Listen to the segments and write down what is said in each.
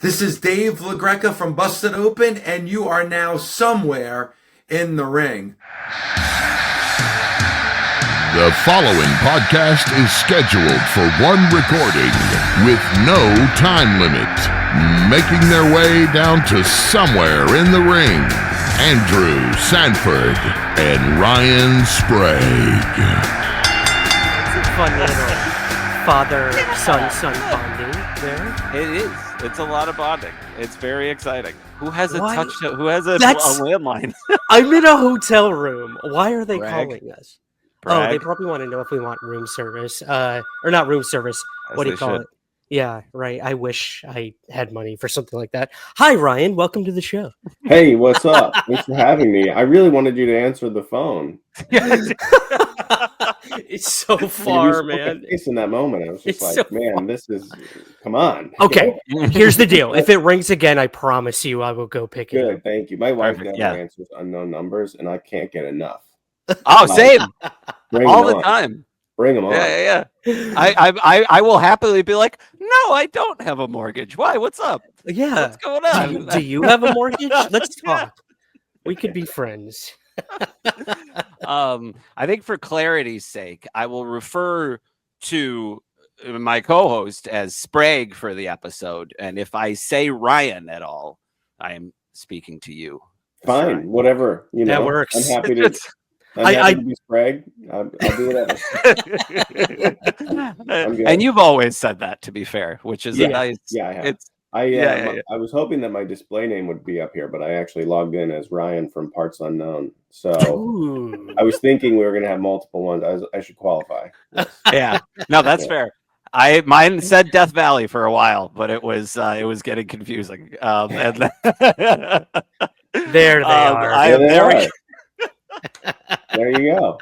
This is Dave LaGreca from Busted Open, and you are now somewhere in the ring. The following podcast is scheduled for one recording with no time limit. Making their way down to somewhere in the ring, Andrew Sanford and Ryan Sprague. It's a fun little father-son bonding there. It is. It's a lot of bonding. It's very exciting. Who has a Why? touch? Who has a landline? I'm in a hotel room. Why are they Brag. calling us? Brag. Oh, they probably want to know if we want room service. Or not room service. As What do they you call should. it? Yeah, right. I wish I had money for something like that. Hi, Ryan. Welcome to the show. Hey, what's up? Thanks for having me. I really wanted you to answer the phone. It's so You far, spoke a man. face in that moment. I was just It's like, so man, this is. Come on. Okay, here's the deal. If it rings again, I promise you I will go pick it up. Good. Thank you. My wife Perfect, never yeah. answers unknown numbers, and I can't get enough. Oh, same. Bring All them the on. time. Bring them on. Yeah. I will happily be like, no, I don't have a mortgage. Why? What's up? Yeah. What's going on? Do you have a mortgage? Let's Yeah. talk. We could be friends. I think for clarity's sake, I will refer to my co-host as Sprague for the episode, and if I say Ryan at all, I am speaking to you. Fine. Ryan. Whatever. You know, That works. I'm happy to. I'm happy to be Sprague. I'll do whatever. I'm good. And you've always said that, to be fair, which is a Yeah. nice. Yeah, I have. It's I was hoping that my display name would be up here, but I actually logged in as Ryan from Parts Unknown. So Ooh. I was thinking we were going to have multiple ones. I should qualify. Yes. yeah. No, that's fair. Mine said Death Valley for a while, but it was getting confusing. And There they are. I am There they very. are. There you go.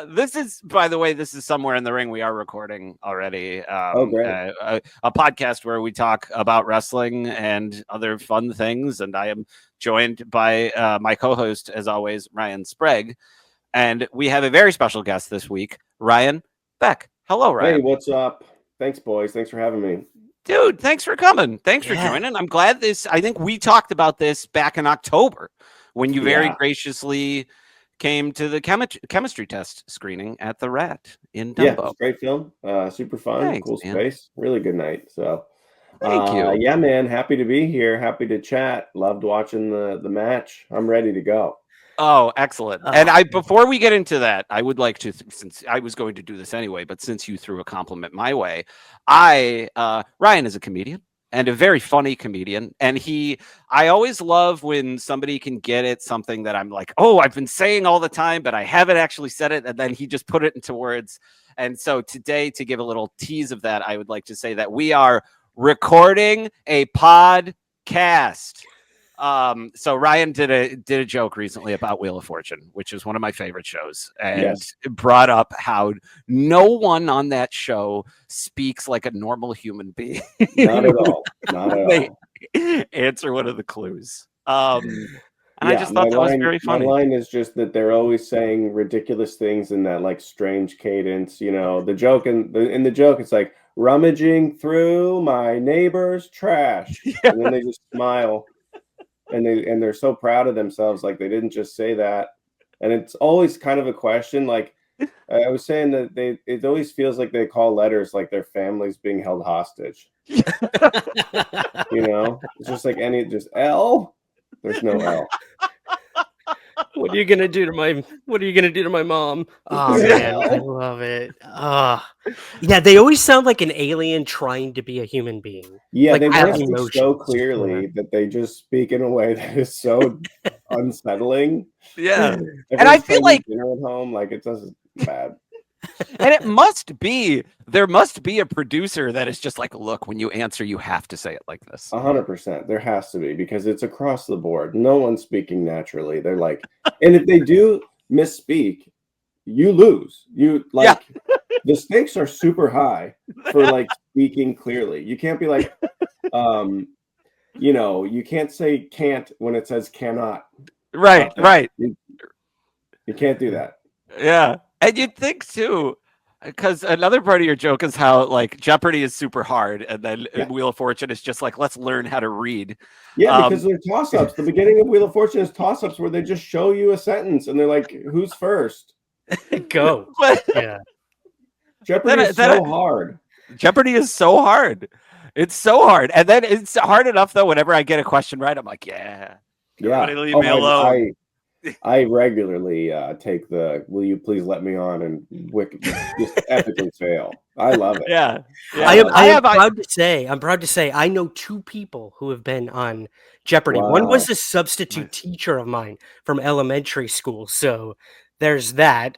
This is, by the way, this is Somewhere in the Ring. We are recording already. Great. A podcast where we talk about wrestling and other fun things. And I am joined by my co-host, as always, Ryan Sprague. And we have a very special guest this week, Ryan Beck. Hello, Ryan. Hey, what's up? Thanks, boys. Thanks for having me. Dude, thanks for coming. Thanks for Yeah. joining. I'm glad I think we talked about this back in October when you very Yeah. graciously came to the chemistry test screening at the Rat in Yeah, Dumbo. it's a great film. Super fun. Thanks, Cool man. space. Really good night. So Thank you. Yeah, man. Happy to be here. Happy to chat. Loved watching the match. I'm ready to go. Oh, excellent. And before we get into that, I would like to, since I was going to do this anyway, but since you threw a compliment my way, Ryan is a comedian and a very funny comedian. And I always love when somebody can get at something that I'm like, oh, I've been saying all the time, but I haven't actually said it. And then he just put it into words. And so today, to give a little tease of that, I would like to say that we are recording a podcast. So Ryan did a joke recently about Wheel of Fortune, which is one of my favorite shows, and Yes. brought up how no one on that show speaks like a normal human being. Not at all. Not at They all. answer one of the clues. And I Yeah, just thought that was very funny. My line is just that they're always saying ridiculous things in that like strange cadence. You know, the joke in the joke, it's like rummaging through my neighbor's trash, and then they just smile, and they're so proud of themselves, like they didn't just say that. And it's always kind of a question. Like I was saying that it always feels like they call letters like their family's being held hostage. You know, it's just like just L. There's no L. What are you gonna do to my mom? Oh man, I love it. Yeah, they always sound like an alien trying to be a human being. Yeah, Like, they have voice it so emotions. clearly that they just speak in a way that is so unsettling. Yeah. Everyone's I feel trying to like- eat dinner at home, like it doesn't bad. And there must be a producer that is just like, look, when you answer, you have to say it like this. 100%. There has to be, because it's across the board. No one's speaking naturally. They're like, and if they do misspeak, you lose. You like the stakes are super high for like speaking clearly. You can't be like, you know, you can't say can't when it says cannot. Right. You can't do that. Yeah. And you'd think too, because another part of your joke is how like Jeopardy is super hard, and then Wheel of Fortune is just like, let's learn how to read. Yeah, because they're toss-ups. The beginning of Wheel of Fortune is toss-ups where they just show you a sentence and they're like, "Who's first?" Go. Yeah. Jeopardy is so hard. Jeopardy is so hard. It's so hard, and then it's hard enough though. Whenever I get a question right, I'm like, everybody leave me alone. I regularly take the "Will you please let me on?" and just epically fail. I love it. Yeah. I'm proud to say I know 2 people who have been on Jeopardy. Wow. One was a substitute teacher of mine from elementary school, so there's that.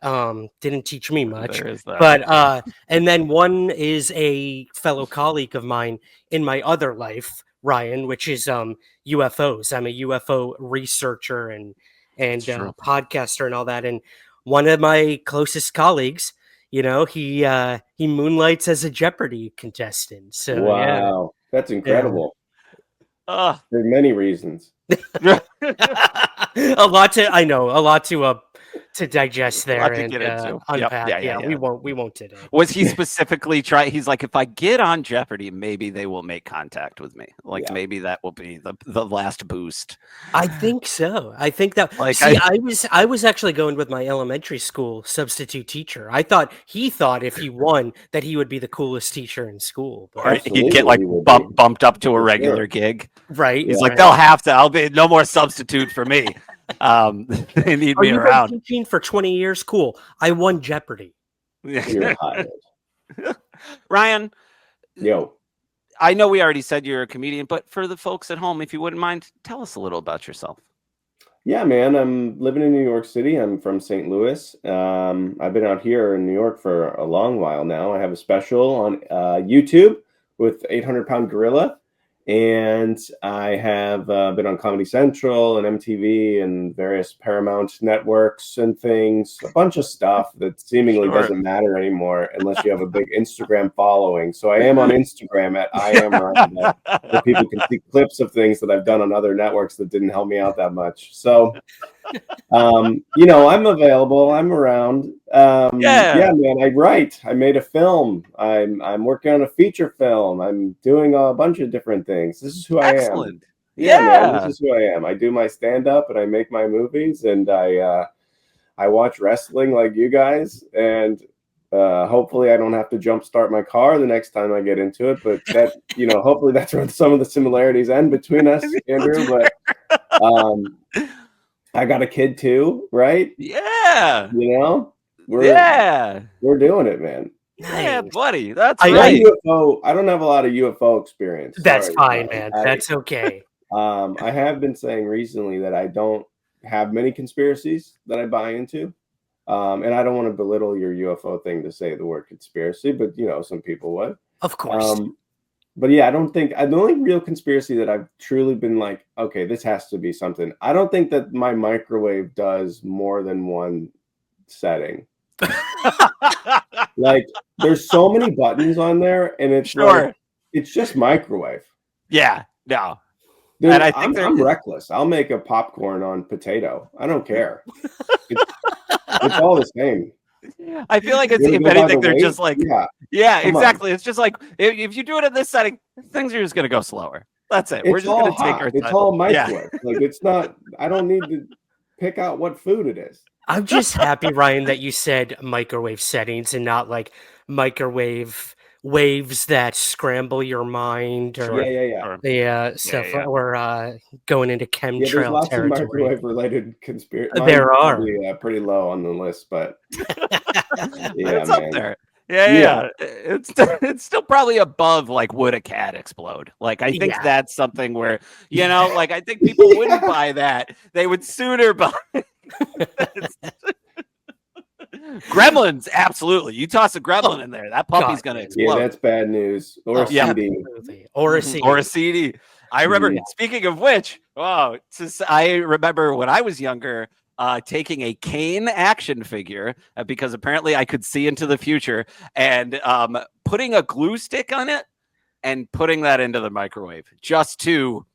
Didn't teach me much, but and then one is a fellow colleague of mine in my other life, Ryan, which is UFOs. I'm a UFO researcher and podcaster and all that. And one of my closest colleagues, he moonlights as a Jeopardy contestant. So wow, that's incredible. There's many reasons. a lot to digest there and unpack. We won't today. Was he specifically he's like, if I get on Jeopardy, maybe they will make contact with me. Like maybe that will be the last boost. I think so. I think that I was actually going with my elementary school substitute teacher. I thought if he won that he would be the coolest teacher in school. Or he'd get like bumped up to a regular gig. Right. He's like, they'll have to. I'll be no more substitute for me. They need me around. Been teaching for 20 years. Cool. I won Jeopardy. You're hired. Ryan. Yo. I know we already said you're a comedian, but for the folks at home, if you wouldn't mind, tell us a little about yourself. Yeah, man. I'm living in New York City. I'm from St. Louis. I've been out here in New York for a long while now. I have a special on YouTube with 800-Pound Gorilla. And I have been on Comedy Central and MTV and various Paramount networks and things, a bunch of stuff that seemingly doesn't matter anymore unless you have a big Instagram following. So I am on Instagram at @IamRyan, where people can see clips of things that I've done on other networks that didn't help me out that much. So, I'm available. I'm around. Yeah, man. I write. I made a film. I'm working on a feature film. I'm doing a bunch of different things. This is who I am. Yeah, man. This is who I am. I do my stand-up and I make my movies and I watch wrestling like you guys. And hopefully I don't have to jumpstart my car the next time I get into it. But that, hopefully that's where some of the similarities end between us, Andrew. But I got a kid too, right? Yeah. We're doing it, man. Yeah, buddy. That's right. I don't have a lot of UFO experience. That's fine, man. That's okay. I have been saying recently that I don't have many conspiracies that I buy into. And I don't want to belittle your UFO thing to say the word conspiracy, but some people would. Of course. But yeah, I don't think the only real conspiracy that I've truly been like, okay, this has to be something. I don't think that my microwave does more than one setting. Like there's so many buttons on there and it's it's just microwave. Yeah, no. Dude, and I think I'm reckless. I'll make a popcorn on potato. I don't care. It's all the same. I feel like it's, if anything, they're just like, yeah, exactly. It's just like, if you do it in this setting, things are just going to go slower. That's it. We're just going to take our time. It's all microwave. Like it's not, I don't need to pick out what food it is. I'm just happy, Ryan, that you said microwave settings and not like microwave waves that scramble your mind or stuff or going into chemtrail there's lots territory. Of microwave related conspiracy. There are pretty low on the list, but it's up there. Yeah. It's still probably above like would a cat explode? Like I think that's something where like I think people wouldn't buy that. They would sooner buy. Gremlins, absolutely. You toss a gremlin in there, that puppy's gonna explode. Yeah, that's bad news. Or a CD. Or a CD. Or a CD. I remember. Speaking of which, I remember when I was younger, taking a Kane action figure because apparently I could see into the future, and putting a glue stick on it and putting that into the microwave just to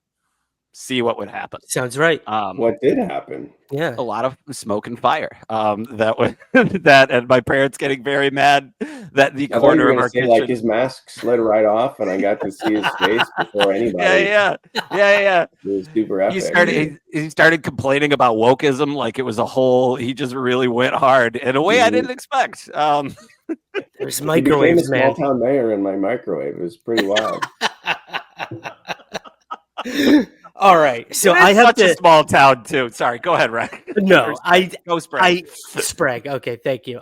see what would happen. Sounds right. What did happen? Yeah, a lot of smoke and fire. That was that, and my parents getting very mad that the corner of our kitchen, like his mask slid right off, and I got to see his face before anybody. Yeah. It was super epic. He started complaining about wokeism like it was a whole. He just really went hard in a way I didn't expect. There's microwaves, man. Small town mayor in my microwave. It was pretty wild. All right, so I have a small town too. Sorry, go ahead, Ryan. No, go Sprague. Sprague. Okay, thank you.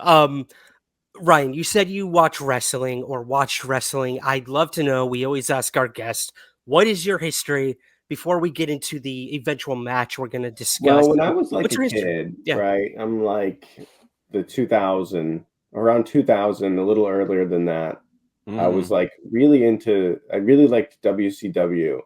Ryan, you said you watched wrestling. I'd love to know. We always ask our guests, what is your history before we get into the eventual match we're going to discuss? Well, when I was like a kid, right? I'm like around 2000, a little earlier than that. I was like I really liked WCW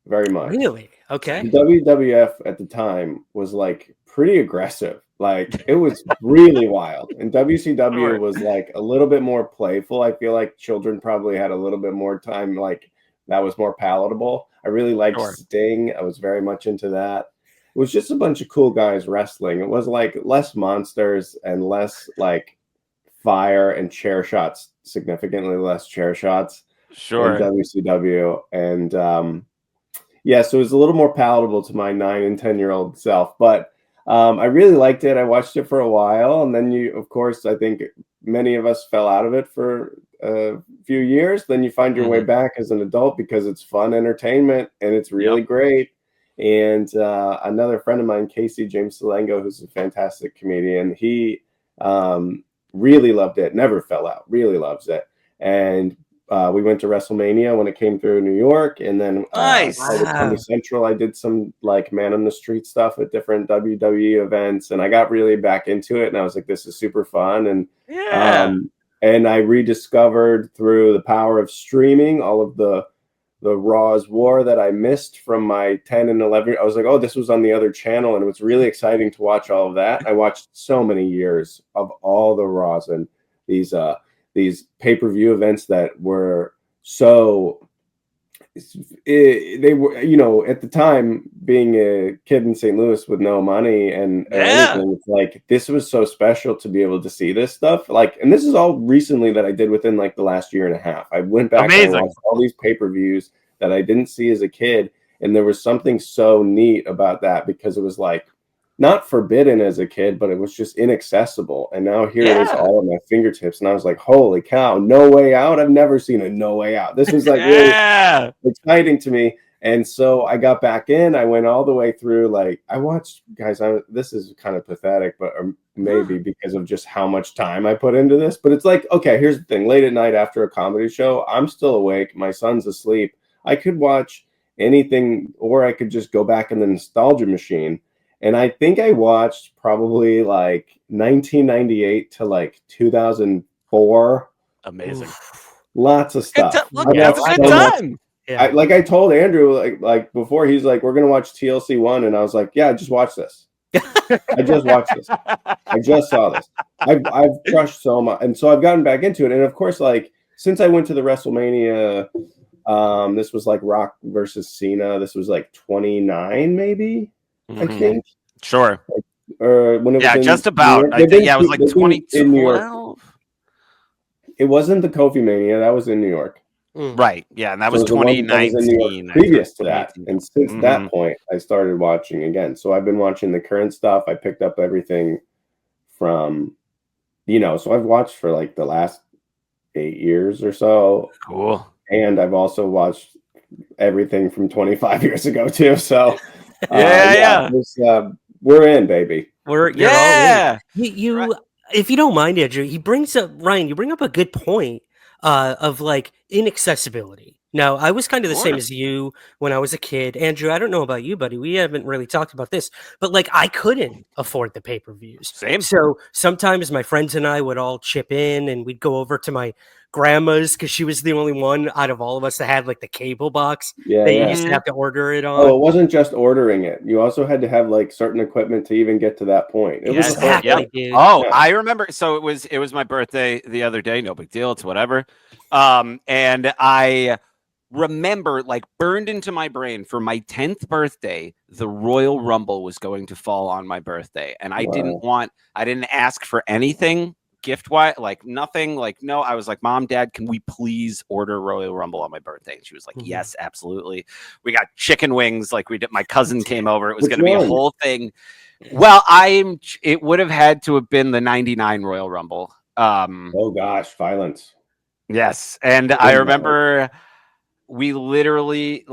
very much. Really? Okay. The WWF at the time was like pretty aggressive. Like it was really wild. And WCW was like a little bit more playful. I feel like children probably had a little bit more time, like that was more palatable. I really liked Sting. I was very much into that. It was just a bunch of cool guys wrestling. It was like less monsters and less like fire and chair shots, significantly less chair shots. Sure. In WCW. And so it was a little more palatable to my 9 and 10-year-old self. But I really liked it. I watched it for a while. And then of course, I think many of us fell out of it for a few years. Then you find your way back as an adult because it's fun entertainment and it's really great. And another friend of mine, Casey James Salengo, who's a fantastic comedian, he really loved it, never fell out, really loves it. And we went to WrestleMania when it came through New York. And then Comedy Central, I did some like man on the street stuff at different WWE events. And I got really back into it. And I was like, this is super fun. And and I rediscovered through the power of streaming all of the Raw's War that I missed from my 10 and 11. I was like, oh, this was on the other channel. And it was really exciting to watch all of that. I watched so many years of all the Raws and these pay-per-view events that were they were, you know, at the time being a kid in St. Louis with no money and anything, it's like, this was so special to be able to see this stuff. Like, and this is all recently that I did within like the last year and a half. I went back and watched all these pay-per-views that I didn't see as a kid. And there was something so neat about that because it was like, not forbidden as a kid, but it was just inaccessible. And now here it is all at my fingertips. And I was like, holy cow, No Way Out. I've never seen a No Way Out. This was like really exciting to me. And so I got back in. I went all the way through. Like I watched, guys, this is kind of pathetic, but maybe because of just how much time I put into this. But it's like, okay, here's the thing. Late at night after a comedy show, I'm still awake. My son's asleep. I could watch anything, or I could just go back in the nostalgia machine. And I think I watched probably like 1998 to like 2004. Amazing. Lots of stuff. That's a good time. Like I told Andrew, like before, he's like, we're going to watch TLC 1. And I was like, yeah, just watch this. I just watched this. I just saw this. I've crushed so much. And so I've gotten back into it. And of course, like since I went to the WrestleMania, this was like Rock versus Cena. This was like 29, maybe. I think. Sure. Or when it was just about. I think, it was like 2012. It wasn't the Kofi Mania. That was in New York. Right. Yeah, and that was 2019. Previous to that. And since that point, I started watching again. So I've been watching the current stuff. I picked up everything from, so I've watched for like the last 8 years or so. Cool. And I've also watched everything from 25 years ago too. So we're in, baby. You're all in. You if you don't mind, Andrew, you bring up a good point of like inaccessibility. Now, I was kind of the same as you when I was a kid. Andrew, I don't know about you, buddy. We haven't really talked about this, but like I couldn't afford the pay-per-views. Same. So sometimes my friends and I would all chip in and we'd go over to my grandma's because she was the only one out of all of us that had like the cable box that you used to have to order it on. Oh, it wasn't just ordering it. You also had to have like certain equipment to even get to that point. It was exactly, dude. Oh, I remember. So it was my birthday the other day. No big deal. It's whatever. And remember, like burned into my brain, for my 10th birthday, the Royal Rumble was going to fall on my birthday. And I didn't ask for anything gift-wise, like nothing, like, no, I was like, Mom, Dad, can we please order Royal Rumble on my birthday? And she was like, yes, absolutely. We got chicken wings. Like my cousin came over. It was going to be a whole thing. Well, it would have had to have been the 99 Royal Rumble. Oh gosh, violence. Yes. And I remember we literally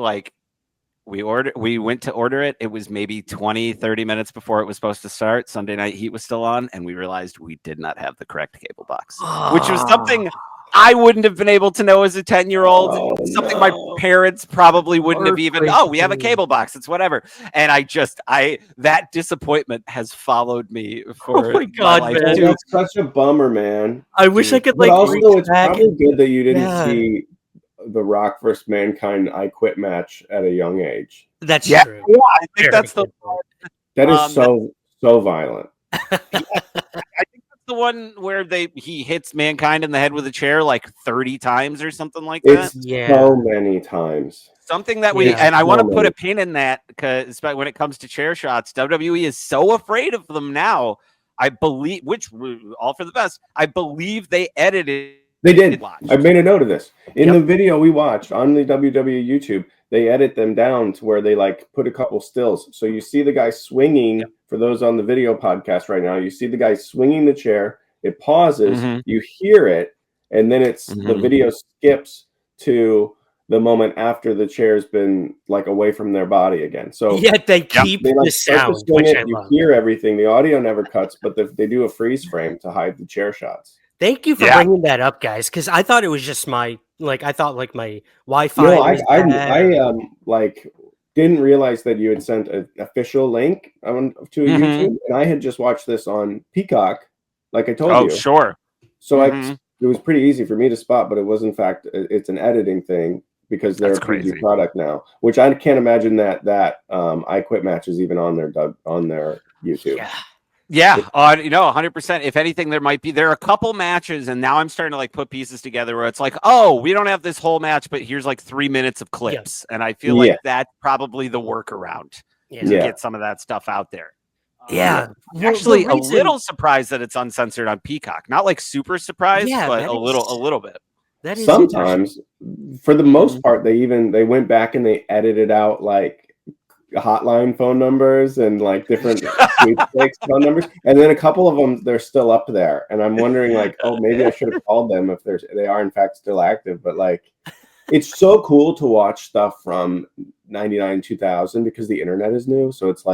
we went to order it. It was maybe 20-30 minutes before it was supposed to start. Sunday Night Heat was still on, and we realized we did not have the correct cable box, which was something I wouldn't have been able to know as a 10-year-old. Something my parents probably wouldn't have even. Oh, we have a cable box. It's whatever. And that disappointment has followed me for my God, life. man. That's such a bummer, man. I wish I could But also, it's back probably good that you didn't see the Rock versus Mankind I Quit match at a young age. That's true. Yeah, I think that's the one. That is so violent. I think that's the one where he hits Mankind in the head with a chair like 30 times or something like that. It's so many times. Something that I want to put a pin in that, because when it comes to chair shots, WWE is so afraid of them now. I believe, which all for the best. I believe they edited. They did. I made a note of this. In the video we watched on the WWE YouTube, they edit them down to where they put a couple stills. So you see the guy swinging, for those on the video podcast right now, you see the guy swinging the chair, it pauses, you hear it, and then the video skips to the moment after the chair's been away from their body again. So yet they keep the sound, which I you love. hear everything. The audio never cuts, but they do a freeze frame to hide the chair shots. Thank you for bringing that up, guys, because I thought it was just my my Wi-Fi. No, I didn't realize that you had sent an official link to a YouTube, and I had just watched this on Peacock, like I told you. Oh, sure. So it was pretty easy for me to spot, but it was in fact it's an editing thing because they're a PG product now, which I can't imagine that I Quit match is even on their YouTube. Yeah, 100%. If anything, there are a couple matches, and now I'm starting to put pieces together where it's we don't have this whole match, but here's 3 minutes of clips, and I feel like that's probably the workaround to get some of that stuff out there. Actually, a little surprised that it's uncensored on Peacock. Not super surprised, but a little bit. That is sometimes, for the most part, they went back and they edited out hotline phone numbers and different sweepstakes phone numbers, and then a couple of them they're still up there, and I'm wondering maybe I should have called them if they are in fact still active. But it's so cool to watch stuff from 99 2000 because the internet is new, so it's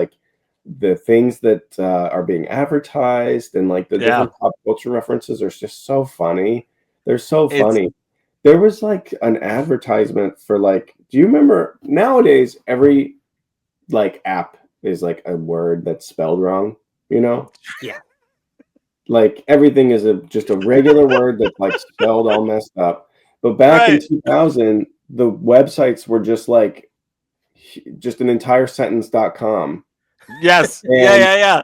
the things that are being advertised and the different pop culture references are just so funny. They're so funny. There was an advertisement for do you remember nowadays every app is a word that's spelled wrong, everything is just a regular word that's spelled all messed up. But back in 2000 the websites were just an entire sentence.com. Yes. Yeah.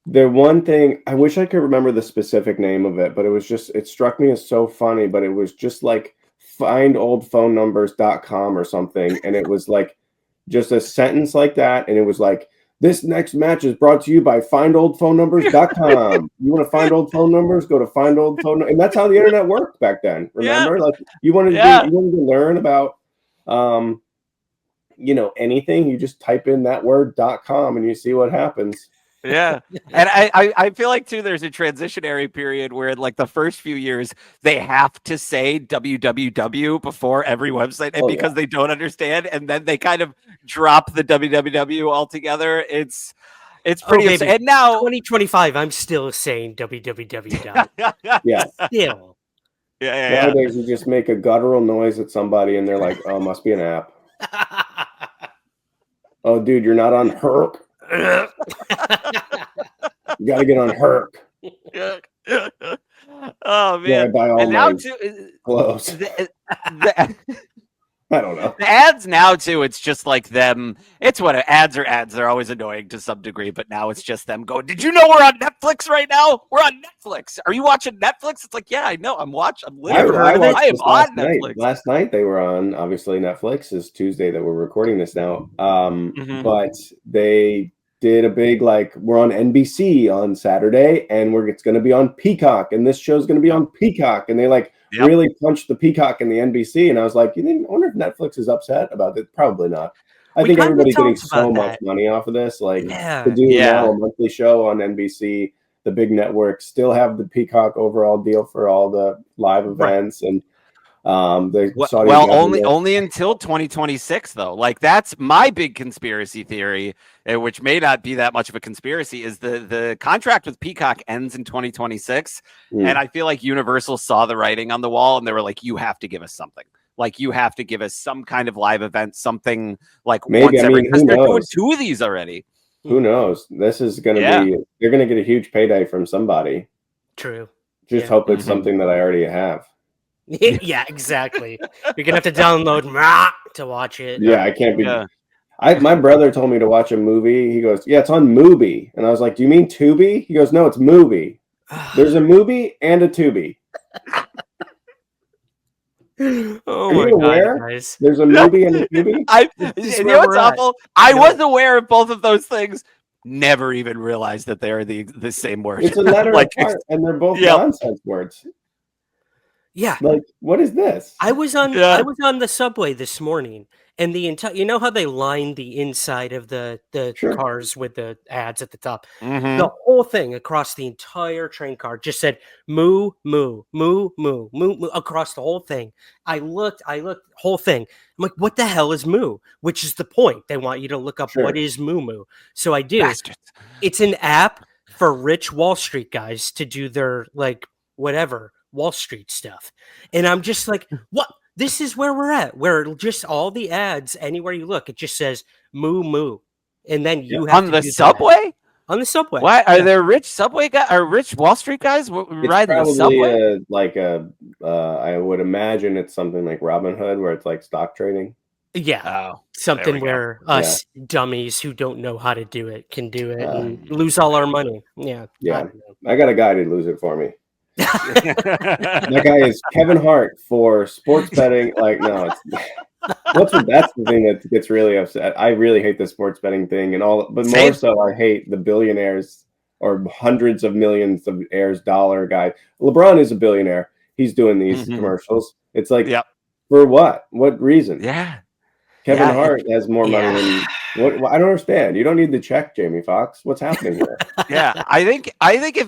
The one thing, I wish I could remember the specific name of it, but it struck me as so funny, but it was just findoldphonenumbers.com or something, and it was just a sentence like that, and it was this next match is brought to you by findoldphonenumbers.com. You want to find old phone numbers? Go to find old phone numbers. And that's how the internet worked back then. Remember? You wanted to learn about anything, you just type in that word .com and you see what happens. Yeah. And I feel too there's a transitionary period where the first few years they have to say www before every website, and because they don't understand, and then they kind of drop the www altogether. It's pretty upsetting. And now 2025 I'm still saying www. Yeah. Still. Yeah. Nowadays you just make a guttural noise at somebody and they're oh, must be an app. Oh dude, you're not on Herc. You gotta get on Herc. Oh man! Yeah, by all and now close. I don't know. ads now too, it's just like them. It's what ads are ads. They're always annoying to some degree, but now it's just them going, did you know we're on Netflix right now? We're on Netflix. Are you watching Netflix? It's like, yeah, I know. I'm literally I am on Netflix. Last night they were on, obviously Netflix is Tuesday that we're recording this now. But they did a big, like, we're on NBC on Saturday and it's going to be on Peacock and this show's going to be on Peacock. And they really punched the Peacock and the NBC. And I was like, I wonder if Netflix is upset about it. Probably not. I think everybody's getting so much money off of this. Like to do now a monthly show on NBC, the big networks still have the Peacock overall deal for all the live events. And only until 2026 though. Like that's my big conspiracy theory, which may not be that much of a conspiracy, is the contract with Peacock ends in 2026, and I feel like Universal saw the writing on the wall and they were like, you have to give us something. Like you have to give us some kind of live event, something like once every, because they're doing 2 of these already. Who knows? This is going to be, you're going to get a huge payday from somebody. True. Just hope it's something that I already have. Yeah, exactly. You're gonna have to download to watch it. Yeah, I can't be. My brother told me to watch a movie. He goes, "Yeah, it's on Mubi," and I was like, "Do you mean Tubi?" He goes, "No, it's Mubi. There's a Mubi and a Tubi." Oh my God, guys. There's a Mubi and a Tubi. You know what's awful? I was aware of both of those things. Never even realized that they are the same word. It's a letter apart, and they're both nonsense words. Yeah. Like, what is this? I was on the subway this morning, and the entire, you know how they line the inside of the cars with the ads at the top? The whole thing across the entire train car just said moo, moo, moo, moo, moo, moo, across the whole thing. I looked, whole thing. I'm like, what the hell is moo? Which is the point. They want you to look up what is moo moo. So I do. Bastards. It's an app for rich Wall Street guys to do their, like, whatever, Wall Street stuff. And I'm just like, what? This is where we're at, where just all the ads, anywhere you look, it just says moo moo. And then you have on the subway? On the subway. Why are there rich subway guys or rich Wall Street guys riding the subway? I would imagine it's something like Robinhood where it's like stock trading. Yeah. Something where us dummies who don't know how to do it can do it and lose all our money. Yeah. Yeah. I got a guy to lose it for me. That guy is Kevin Hart for sports betting. Like, no, that's the thing that gets really upset. I really hate the sports betting thing and all, but more so I hate the billionaires or hundreds of millions of heirs dollar guy. LeBron is a billionaire. He's doing these commercials. It's like, for what? What reason? Yeah. Kevin Hart has more money than what? I don't understand. You don't need the check, Jamie Foxx. What's happening here? I think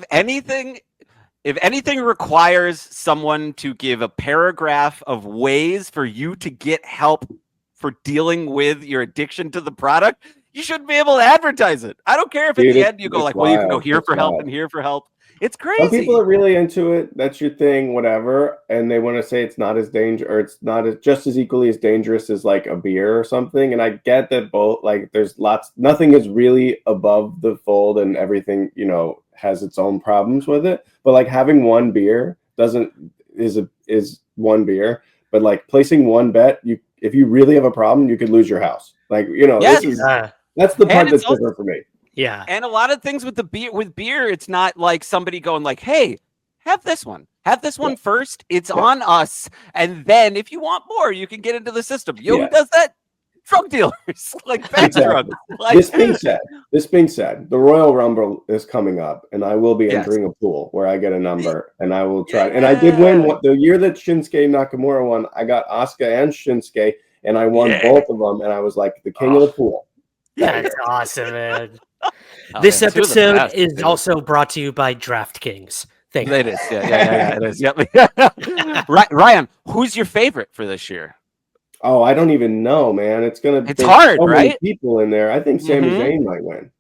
if anything requires someone to give a paragraph of ways for you to get help for dealing with your addiction to the product, you shouldn't be able to advertise it. I don't care if at the end you go like, well, you can go here for help and here for help. It's crazy. Some people are really into it. That's your thing, whatever. And they want to say it's not as dangerous, or it's not as just as equally as dangerous as like a beer or something. And I get that both, like, there's nothing is really above the fold, and everything, has its own problems with it. But like having one beer is one beer. But like placing one bet, if you really have a problem, you could lose your house. Like, that's the part that's different for me. Yeah. And a lot of things with beer, it's not like somebody going like, hey, have this one first. It's on us. And then if you want more, you can get into the system. Who does that? Drug dealers, like bad drugs. Like, this being said, the Royal Rumble is coming up, and I will be entering a pool where I get a number, and I will try. And I did win the year that Shinsuke Nakamura won. I got Asuka and Shinsuke, and I won both of them, and I was like the king of the pool. That's awesome, man. This episode is also brought to you by DraftKings. Thank you. It is. Yeah, it is. Yep. Ryan, who's your favorite for this year? Oh, I don't even know, man. It's hard, so right? Many people in there. I think Sami Zayn might win.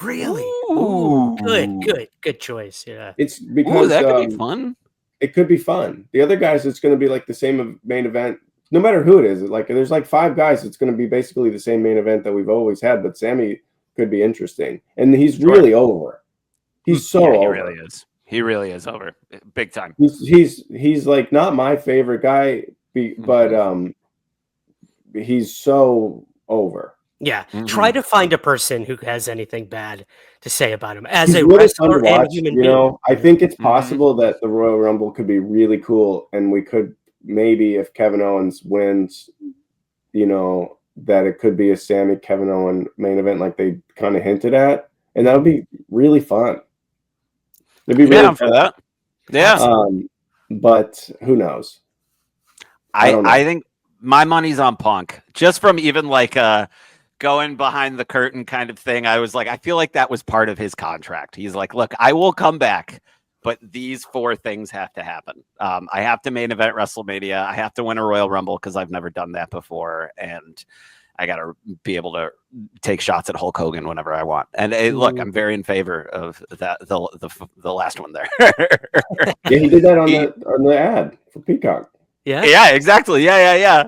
Really? Ooh, good choice. Yeah. It's because that could be fun. It could be fun. The other guys, it's going to be like the same main event, no matter who it is. Like, there's like 5 guys. It's going to be basically the same main event that we've always had. But Sami could be interesting, and he's really over. He's so over. He really is. He really is over, big time. He's like not my favorite guy, but he's so over. Yeah, try to find a person who has anything bad to say about him as He's a really wrestler fun to watch, and human you being. know. I think it's possible that the Royal Rumble could be really cool, and we could maybe, if Kevin Owens wins, you know, that it could be a Sammy Kevin Owens main event, like they kind of hinted at, and that would be really fun. It'd be really fun for that. Yeah. But who knows? I think my money's on Punk, just from even like going behind the curtain kind of thing. I was like, I feel like that was part of his contract. He's like, look, I will come back, but these 4 things have to happen. I have to main event WrestleMania. I have to win a Royal Rumble because I've never done that before. And I got to be able to take shots at Hulk Hogan whenever I want. And look, I'm very in favor of that. The last one there. Yeah, he did that on the ad for Peacock. Yeah, exactly. Yeah.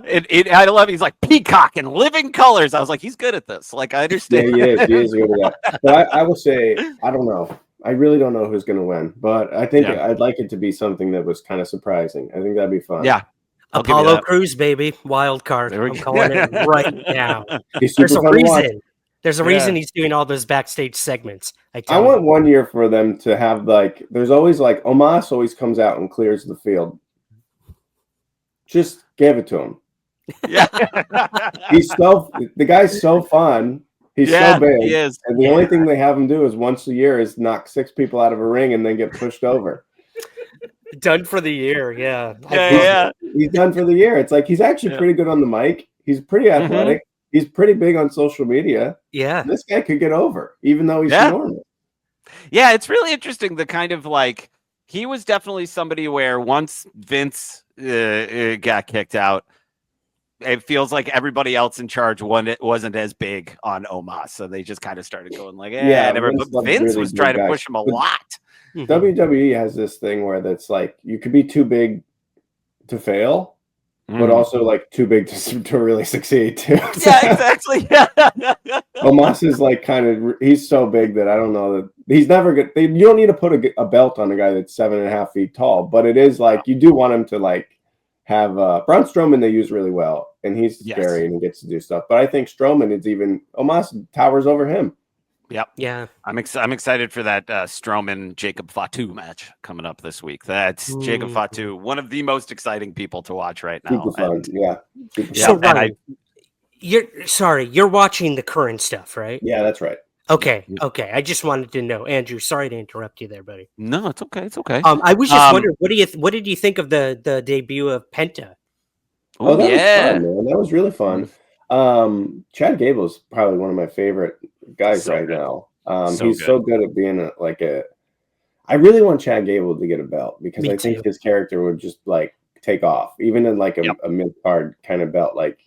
I love it. He's like Peacock in living colors. I was like, he's good at this. Like, I understand. Yeah, he is good at that. But I will say, I don't know. I really don't know who's going to win, but I think I'd like it to be something that was kind of surprising. I think that'd be fun. Yeah. Apollo Crews, baby, wild card. I'm calling it right now. There's a reason. There's a reason he's doing all those backstage segments. I want 1 year for them to have like. There's always like Omos always comes out and clears the field. Just give it to him. Yeah. The guy's so fun. He's so big. He is. And the only thing they have him do is once a year is knock 6 people out of a ring and then get pushed over. Done for the year, yeah. He's done for the year. It's like he's actually pretty good on the mic. He's pretty athletic. He's pretty big on social media. Yeah. This guy could get over, even though he's normal. Yeah, it's really interesting. The kind of like, he was definitely somebody where once Vince got kicked out, it feels like everybody else in charge wasn't as big on Omos, so they just kind of started going like, but Vince was trying to push him a lot. WWE has this thing where that's like you could be too big to fail, but also like too big to really succeed too. Yeah, exactly. Omos is like he's so big that I don't know that he's never good. You don't need to put a belt on a guy that's 7.5 feet tall, but it is like you do want him to like have Braun Strowman they use really well, and he's scary and he gets to do stuff. But I think Strowman is even Omos towers over him. Yep. Yeah. I'm excited for that Strowman Jacob Fatu match coming up this week. That's Jacob Fatu, one of the most exciting people to watch right now. Super fun. So Ryan, you're watching the current stuff, right? Yeah, that's right. Okay. I just wanted to know, Andrew. Sorry to interrupt you there, buddy. No, it's okay. It's okay. I was just wondering, what did you think of the debut of Penta? Oh, that was fun, man. That was really fun. Chad Gable's probably one of my favorite guys right now. He's so good at being I really want Chad Gable to get a belt because I think his character would just like take off, even in like a mid-card kind of belt. Like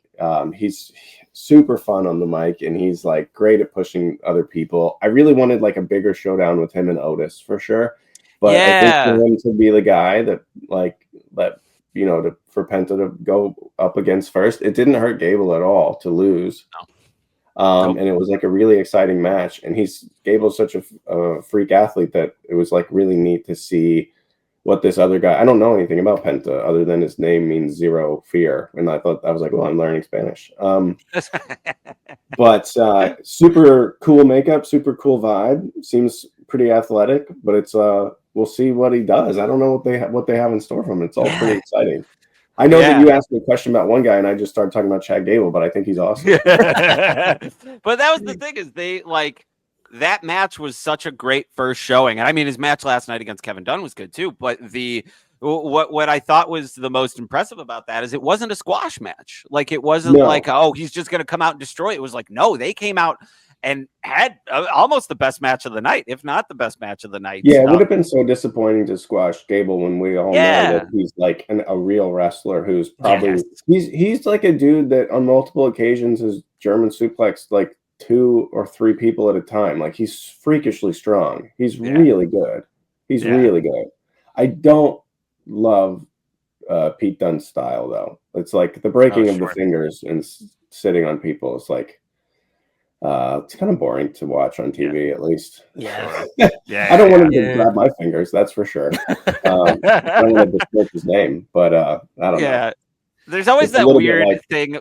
he's super fun on the mic and he's like great at pushing other people. I really wanted like a bigger showdown with him and Otis for sure. But I think for him to be the guy that for Penta to go up against first, it didn't hurt Gable at all to lose. No. And it was like a really exciting match. And Gable's such a freak athlete that it was like really neat to see what this other guy. I don't know anything about Penta other than his name means zero fear, and I was like, well, I'm learning Spanish. But super cool makeup, super cool vibe. Seems pretty athletic, but it's we'll see what he does. I don't know what they have in store for him. It's all pretty exciting. I know that you asked me a question about one guy, and I just started talking about Chad Gable, but I think he's awesome. But that was the thing is they like that match was such a great first showing, and I mean his match last night against Kevin Dunn was good too. But what I thought was the most impressive about that is it wasn't a squash match. Like it wasn't like he's just going to come out and destroy. It was like no, they came out and had almost the best match of the night, if not the best match of the night. Yeah, it would have been so disappointing to squash Gable when we all know that he's like a real wrestler who's probably he's like a dude that on multiple occasions has German suplexed like 2 or 3 people at a time. Like he's freakishly strong. He's really good. He's really good. I don't love Pete Dunne's style though. It's like the breaking of the fingers and sitting on people is like it's kind of boring to watch on TV, at least. I don't want him to grab my fingers, that's for sure. I don't want to disclose his name, but I don't know. There's always that weird thing.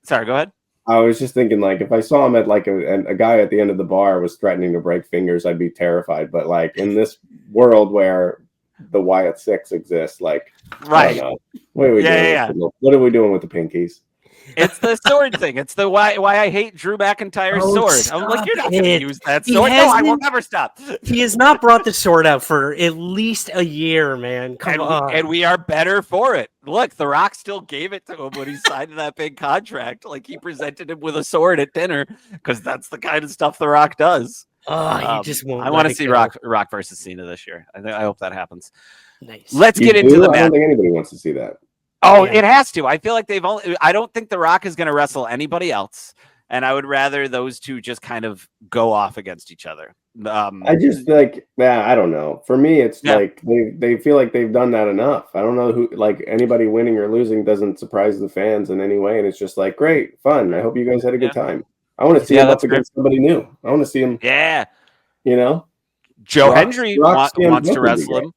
Sorry, go ahead. I was just thinking, like, if I saw him at like a guy at the end of the bar was threatening to break fingers, I'd be terrified. But like in this world where the Wyatt Six exists, like, I don't know. What are we doing? What are we doing with the pinkies? It's the sword thing. It's the why I hate Drew McIntyre's sword. I'm like, you're not going to use that sword. No, I will never stop. He has not brought the sword out for at least a year, man. Come on. And we are better for it. Look, The Rock still gave it to him when he signed that big contract. Like, he presented him with a sword at dinner because that's the kind of stuff The Rock does. Oh, you just won't. I want to see Rock versus Cena this year. I hope that happens. Nice. Let's get into the match. I don't think anybody wants to see that. Oh, it has to. I feel like I don't think The Rock is going to wrestle anybody else. And I would rather those two just kind of go off against each other. I just like, I don't know. For me, it's like they feel like they've done that enough. I don't know who, like, anybody winning or losing doesn't surprise the fans in any way. And it's just like, great, fun. I hope you guys had a good time. I want to see him up against somebody new. I want to see him. Yeah. You know, Joe Hendry wants to wrestle him.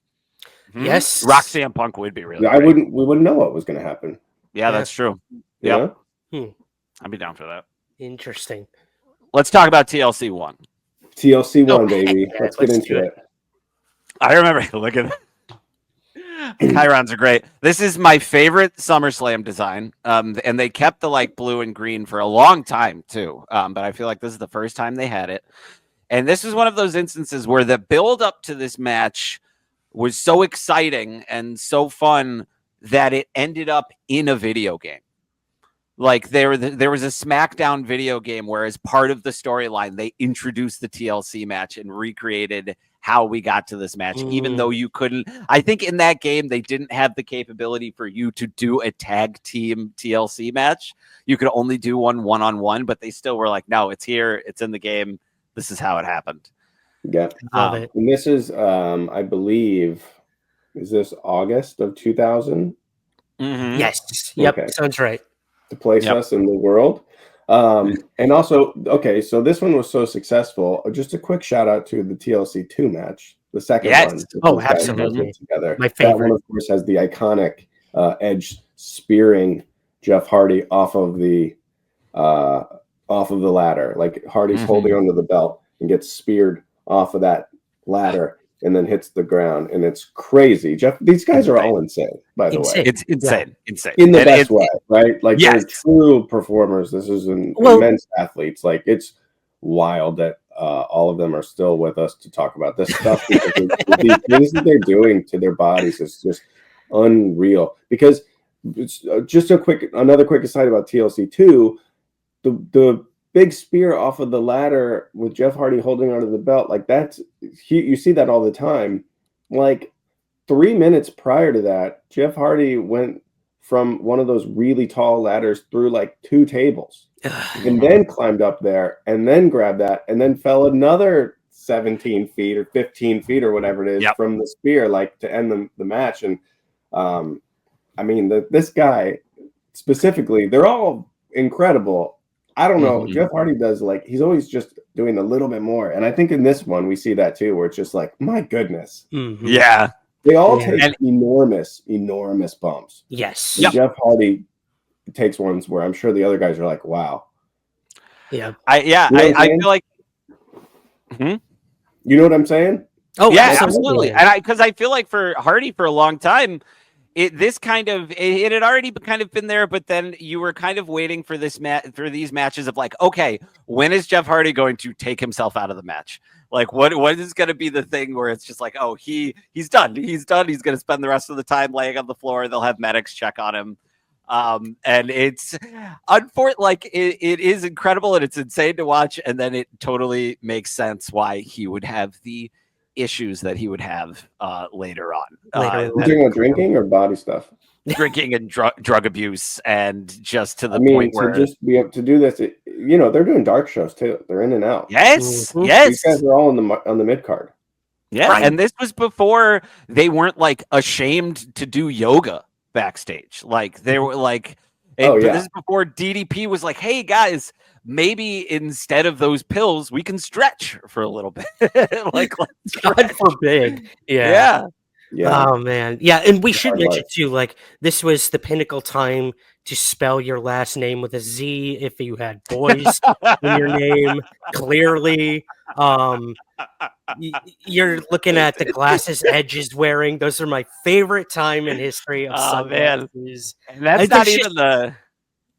Yes, Rock CM Punk would be really. We wouldn't know what was going to happen. Yeah, that's true. Yeah, I'd be down for that. Interesting. Let's talk about TLC 1. TLC 1, baby. Let's get into it. I remember. Look at that. Chirons are great. This is my favorite SummerSlam design. And they kept the like blue and green for a long time too. But I feel like this is the first time they had it. And this is one of those instances where the build up to this match was so exciting and so fun that it ended up in a video game. Like there was a SmackDown video game where, as part of the storyline, they introduced the TLC match and recreated how we got to this match, even though you couldn't. I think in that game, they didn't have the capability for you to do a tag team TLC match. You could only do one-on-one, but they still were like, no, it's here. It's in the game. This is how it happened. Yeah. And this is, I believe, is this August of 2000? Mm-hmm. Yes. Yep. Okay. Sounds right. To place us in the world. And also, okay, so this one was so successful. Just a quick shout out to the TLC 2 match, the second one. Oh, absolutely. Together. My favorite. That one, of course, has the iconic Edge spearing Jeff Hardy off of the ladder. Like Hardy's holding onto the belt and gets speared off of that ladder and then hits the ground, and it's crazy. These guys are all insane, by the way. It's insane. In the best way, right? Like, they're true performers. This is immense athletes. Like, it's wild that all of them are still with us to talk about this stuff, because these things that they're doing to their bodies is just unreal. Because it's just another quick aside about TLC 2, the big spear off of the ladder with Jeff Hardy holding onto the belt, like you see that all the time. Like 3 minutes prior to that, Jeff Hardy went from one of those really tall ladders through like 2 tables and then climbed up there and then grabbed that and then fell another 17 feet or 15 feet or whatever it is from the spear, like, to end the match. And I mean, this guy specifically, they're all incredible. I don't know. Jeff Hardy does, like, he's always just doing a little bit more. And I think in this one, we see that too, where it's just like, my goodness. Yeah. They all take enormous bumps. Yes. And Jeff Hardy takes ones where I'm sure the other guys are like, wow. Yeah. I feel like. You know what I'm saying? Oh, yeah, absolutely. And because I feel like for Hardy for a long time, it had already kind of been there, but then you were kind of waiting for these matches of like, okay, when is Jeff Hardy going to take himself out of the match? Like, what is going to be the thing where it's just like, oh, he's done. He's done. He's going to spend the rest of the time laying on the floor. They'll have medics check on him. And it's unfortunate. Like, it is incredible and it's insane to watch. And then it totally makes sense why he would have the issues that he would have later on. Drinking or body stuff? Drinking and drug abuse, and just to the point where to just be able to do this, they're doing dark shows too. They're in and out. Yes. These guys are all on the mid card. Yeah, right. And this was before they weren't like ashamed to do yoga backstage. Like they were like, this is before DDP was like, hey guys, maybe instead of those pills, we can stretch for a little bit. Like, God forbid. Yeah. Oh man. Yeah. And we should mention too, like, this was the pinnacle time to spell your last name with a Z if you had boys in your name. Clearly, you're looking at the glasses Edge is wearing. Those are my favorite time in history of sunglasses. And that's not even the.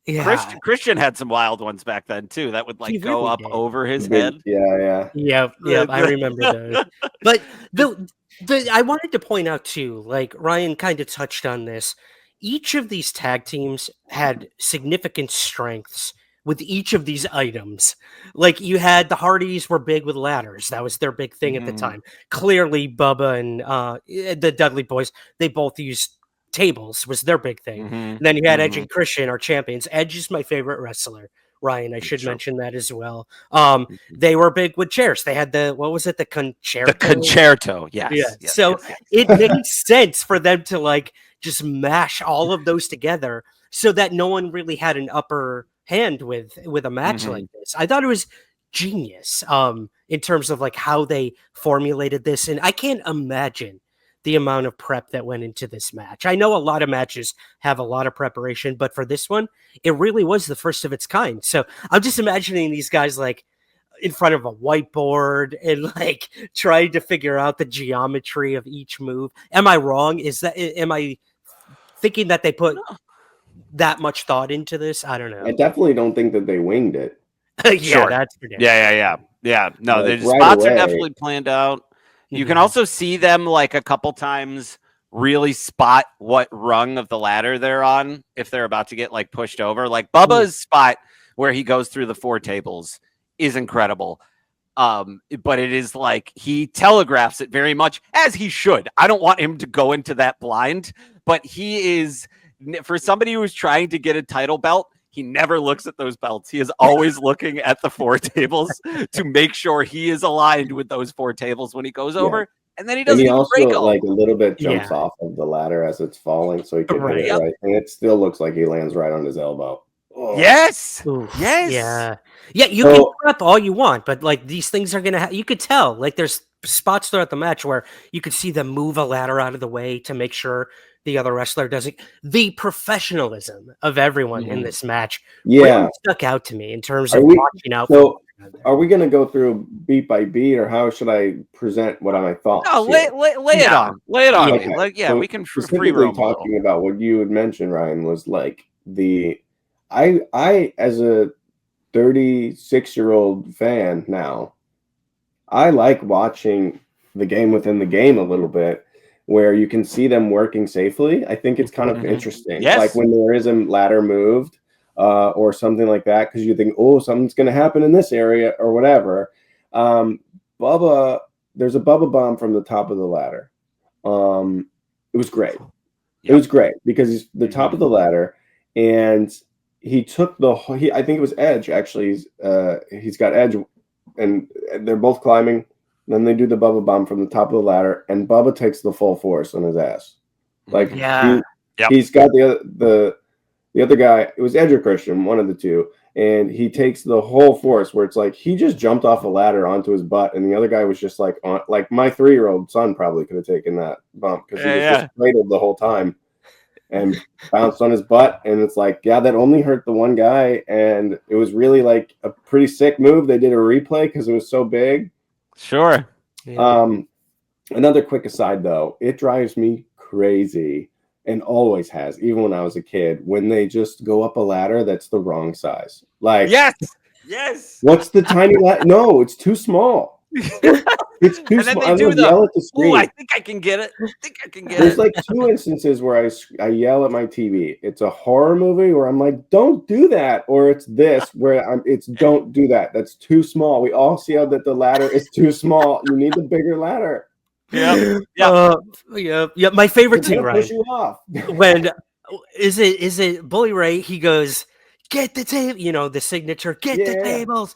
Yeah. Christian had some wild ones back then too. That would like go up over his head. Yeah. Yep. I remember those. But I wanted to point out too, like Ryan kind of touched on this. Each of these tag teams had significant strengths with each of these items. Like you had the Hardys were big with ladders. That was their big thing at the time. Clearly Bubba and the Dudley Boyz, they both used tables was their big thing. And then you had Edge and Christian, our champions. Edge is my favorite wrestler. Ryan, I should mention that as well. They were big with chairs. They had the concerto? The concerto, yes. Yeah. So it makes sense for them to like just mash all of those together so that no one really had an upper hand with a match like this. I thought it was genius in terms of like how they formulated this, and I can't imagine the amount of prep that went into this match. I know a lot of matches have a lot of preparation, but for this one, it really was the first of its kind. So I'm just imagining these guys like in front of a whiteboard and like trying to figure out the geometry of each move. Am I wrong? Am I thinking that they put that much thought into this? I don't know. I definitely don't think that they winged it. Sure. That's ridiculous. Yeah. No, Like, the right spots away. are definitely planned out. You can also see them like a couple times really spot what rung of the ladder they're on if they're about to get like pushed over. Like Bubba's spot where he goes through the 4 tables is incredible. But it is like he telegraphs it very much as he should. I don't want him to go into that blind, but he is, for somebody who's trying to get a title belt, he never looks at those belts. He is always looking at the 4 tables to make sure he is aligned with those 4 tables when he goes over. And then he doesn't even break them. Like a little bit jumps off of the ladder as it's falling, so he can hit it right. And it still looks like he lands right on his elbow. Oh. Yes. Oof. Yes. Yeah. You can prep all you want, but like these things are gonna. You could tell. Like there's spots throughout the match where you could see them move a ladder out of the way to make sure the other wrestler doesn't. The professionalism of everyone in this match really stuck out to me in terms of watching out. So are we going to go through beat by beat, or how should I present what are my thoughts? No, lay it on. Lay it on. Okay. Like, so we can free roam. Talking about what you had mentioned, Ryan, was like I as a 36-year-old fan now, I like watching the game within the game a little bit, where you can see them working safely. I think it's kind of interesting. Yes. Like when there is a ladder moved or something like that, because you think, oh, something's going to happen in this area or whatever. Bubba, there's a Bubba bomb from the top of the ladder. It was great. It was great because he's the top of the ladder, and he took I think it was Edge, actually. He's got Edge, and they're both climbing. Then they do the Bubba bomb from the top of the ladder, and Bubba takes the full force on his ass. Like he's got the other guy. It was Edge or Christian, one of the two, and he takes the whole force. Where it's like he just jumped off a ladder onto his butt, and the other guy was just like on. Like my 3-year-old son probably could have taken that bump because he was just cradled the whole time and bounced on his butt. And it's like, that only hurt the one guy, and it was really like a pretty sick move. They did a replay because it was so big. Sure. Another quick aside though, it drives me crazy, and always has, even when I was a kid, when they just go up a ladder that's the wrong size. Like, yes. What's the tiny ladder? No, it's too small. It's too small. I do yell at the screen. I think I can get it. There's like 2 instances where I yell at my TV. It's a horror movie where I'm like, don't do that. Or it's this where it's don't do that. That's too small. We all see how that the ladder is too small. You need the bigger ladder. Yeah. My favorite too, right? Push you off. When is it Bully Ray? He goes, get the table, the signature, get the tables.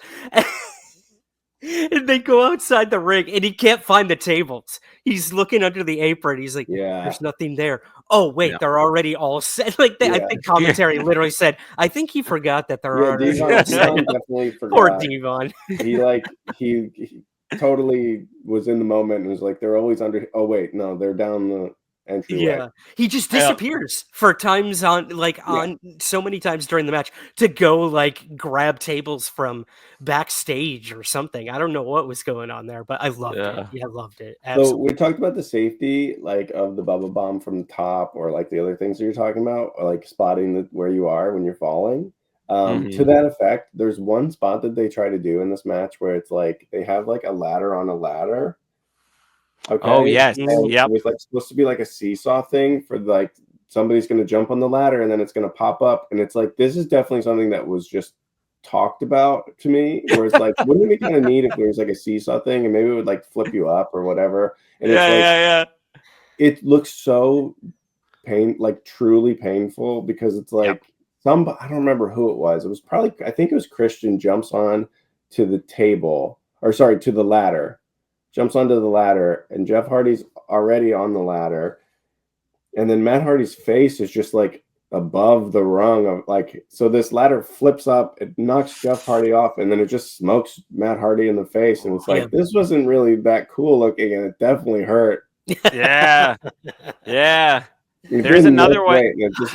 And they go outside the ring, and he can't find the tables. He's looking under the apron. He's like, there's nothing there. Oh, wait, they're already all set. Like I think commentary literally said, I think he forgot that they're already all set. Definitely forgot. Poor Devon. He totally was in the moment and was like, they're always under. Oh, wait, no, they're down entryway. Yeah, he just disappears for times on so many times during the match to go like grab tables from backstage or something. I don't know what was going on there, but I loved it. Yeah, I loved it. Absolutely. So we talked about the safety, like of the bubble bomb from the top, or like the other things that you're talking about, or like spotting where you are when you're falling. To that effect, there's one spot that they try to do in this match where it's like they have like a ladder on a ladder. Okay. Oh yes. And it was like supposed to be like a seesaw thing for like somebody's going to jump on the ladder and then it's going to pop up, and it's like this is definitely something that was just talked about to me. Where it's like, wouldn't it be kind of neat if there was like a seesaw thing and maybe it would like flip you up or whatever? And it's like, it looks so truly painful because it's like I don't remember who it was. It was probably I think it was Christian jumps on to the table to the ladder. Jumps onto the ladder, and Jeff Hardy's already on the ladder. And then Matt Hardy's face is just like above the rung of like, so this ladder flips up, it knocks Jeff Hardy off, and then it just smokes Matt Hardy in the face. And it's like, this wasn't really that cool looking, and it definitely hurt. Yeah. Yeah. There's another one.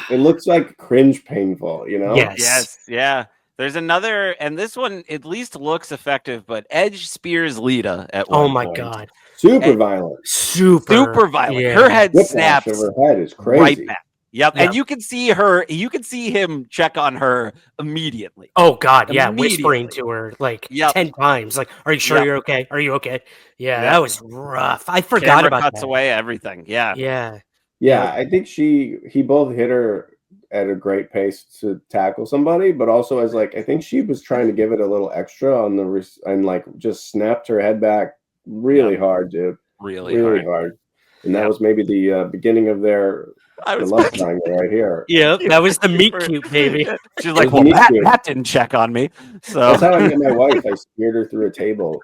It looks like cringe painful, you know? Yes. Yeah. There's another, and this one at least looks effective, but Edge spears Lita at one point. God. Super violent. Super violent. Yeah. Her head snaps. Her head is crazy. Right back. Yep. And you can see him check on her immediately. Oh God, yeah, whispering to her like 10 times. Like, are you sure you're okay? Are you okay? Yeah, that was rough. I forgot about that. Cuts away everything. Yeah. Yeah, I think he both hit her at a great pace to tackle somebody, but also as like I think she was trying to give it a little extra on the and like just snapped her head back really hard, dude. Really hard. And that was maybe the beginning of their love triangle right here. Yeah, that was the meet cute, baby. She's like, well, Matt didn't check on me. So that's how I met my wife. I speared her through a table.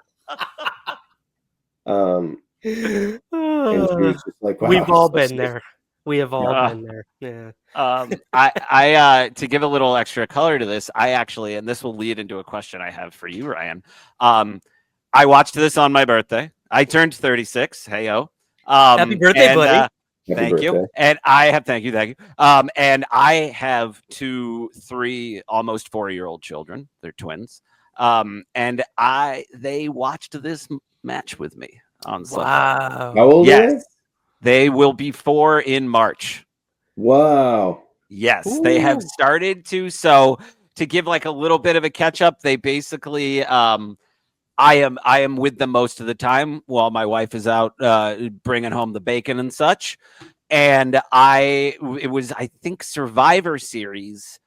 And she was just like, wow, we've all been there. We have all been there. Yeah. I to give a little extra color to this, I actually, and this will lead into a question I have for you, Ryan. I watched this on my birthday. I turned 36. Hey-o. Happy birthday, buddy. Thank you. And thank you. And I have 2, 3, almost 4-year-old children. They're twins. And they watched this match with me on Sunday. Wow. How old are they? They will be 4 in March. Wow. Yes, they have started to. So to give like a little bit of a catch up, they basically, I am with them most of the time while my wife is out bringing home the bacon and such. And it was, I think, Survivor Series.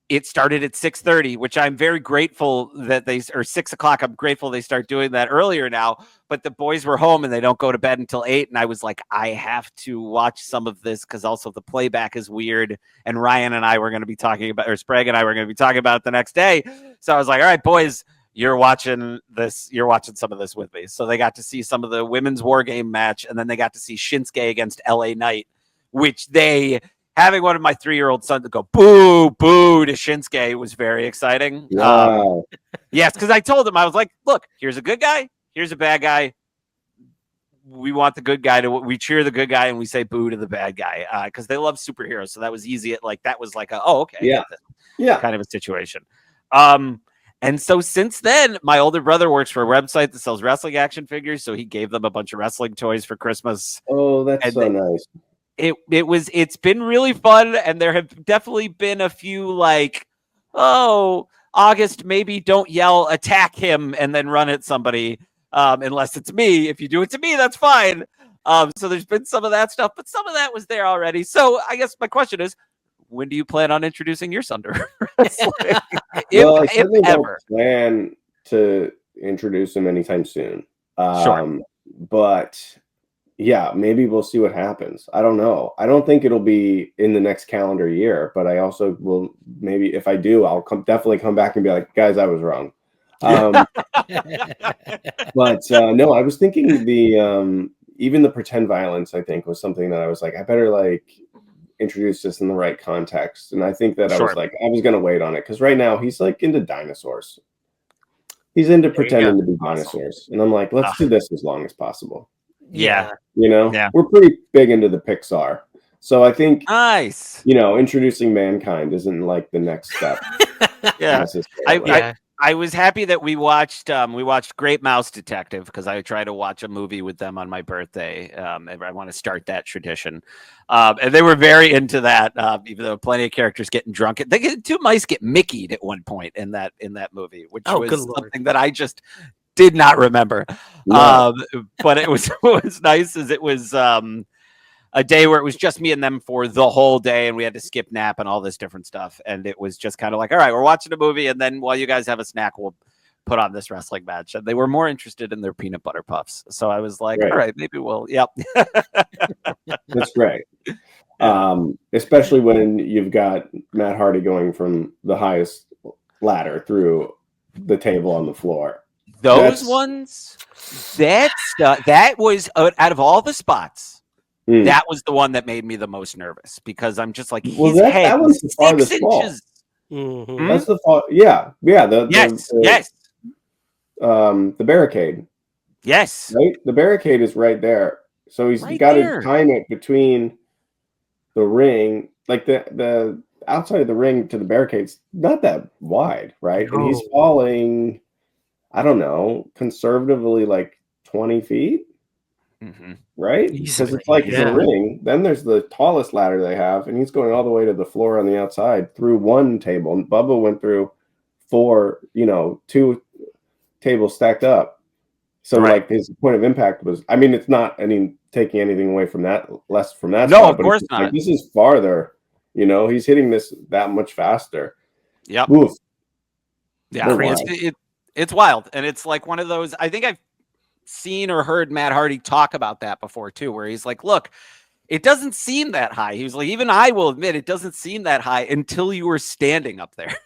It started at 6:30, which I'm very grateful that or 6 o'clock. I'm grateful they start doing that earlier now. But the boys were home and they don't go to bed until 8. And I was like, I have to watch some of this because also the playback is weird. And Ryan and I were going to be talking about, or Sprague and I were going to be talking about it the next day. So I was like, all right, boys, you're watching this. You're watching some of this with me. So they got to see some of the women's war game match, and then they got to see Shinsuke against LA Knight, which having one of my 3-year-old sons to go boo, boo to Shinsuke was very exciting. Wow. Yes, because I told him, I was like, look, here's a good guy, here's a bad guy. We want the good guy we cheer the good guy and we say boo to the bad guy because they love superheroes. So that was easy. That was like, okay. Yeah. Kind of a situation. And so since then, my older brother works for a website that sells wrestling action figures. So he gave them a bunch of wrestling toys for Christmas. Oh, that's so nice. It's been really fun. And there have definitely been a few like, August, maybe don't yell, attack him and then run at somebody. Unless it's me. If you do it to me, that's fine. So there's been some of that stuff, but some of that was there already. So I guess my question is, when do you plan on introducing your son to wrestling? Well, I certainly don't plan to introduce him anytime soon. Sure. But yeah, maybe we'll see what happens. I don't know. I don't think it'll be in the next calendar year, but I also will, maybe if I do, I'll definitely come back and be like, guys, I was wrong. But no, I was thinking even the pretend violence, I think, was something that I was like, I better like introduce this in the right context. And I think that I was going to wait on it because right now he's like into dinosaurs. He's into pretending to be dinosaurs. And I'm like, let's do this as long as possible. Yeah. You know, Yeah. we're pretty big into the Pixar. So I think, nice. you know, introducing Mankind isn't like the next step. Yeah. necessarily. I was happy that we watched Great Mouse Detective because I try to watch a movie with them on my birthday. And I want to start that tradition. And they were very into that, even though plenty of characters getting drunk. Two mice get Mickey'd at one point in that movie, which was something that I just did not remember. No. But it was what was nice is it was a day where it was just me and them for the whole day, and we had to skip nap and all this different stuff. And it was just kind of like, all right, we're watching a movie, and then while you guys have a snack, we'll put on this wrestling match. And they were more interested in their peanut butter puffs. So I was like, all right, maybe we'll, yep. That's great. Especially when you've got Matt Hardy going from the highest ladder through the table on the floor. Those ones, that was out of all the spots. That was the one that made me the most nervous because I'm just like, his head that was the 6 inches. Mm-hmm. That's the fall. Yeah. Yes. The barricade. Yes. Right. The barricade is right there. So he's got to time it between the ring, like the outside of the ring to the barricade's not that wide, right? And he's falling, I don't know, conservatively like 20 feet. Mm-hmm. Right? Because it's like the ring. Then there's the tallest ladder they have, and he's going all the way to the floor on the outside through one table. And Bubba went through 2 tables stacked up. So like his point of impact was, I mean, it's not taking anything away from that, less from that. No, spot, of course not. Like, this is farther. He's hitting this that much faster. Yep. Oof. Yeah, it's wild, and it's like one of those. I think I've seen or heard Matt Hardy talk about that before too, where he's like, look, it doesn't seem that high. He was like, even I will admit it doesn't seem that high until you were standing up there.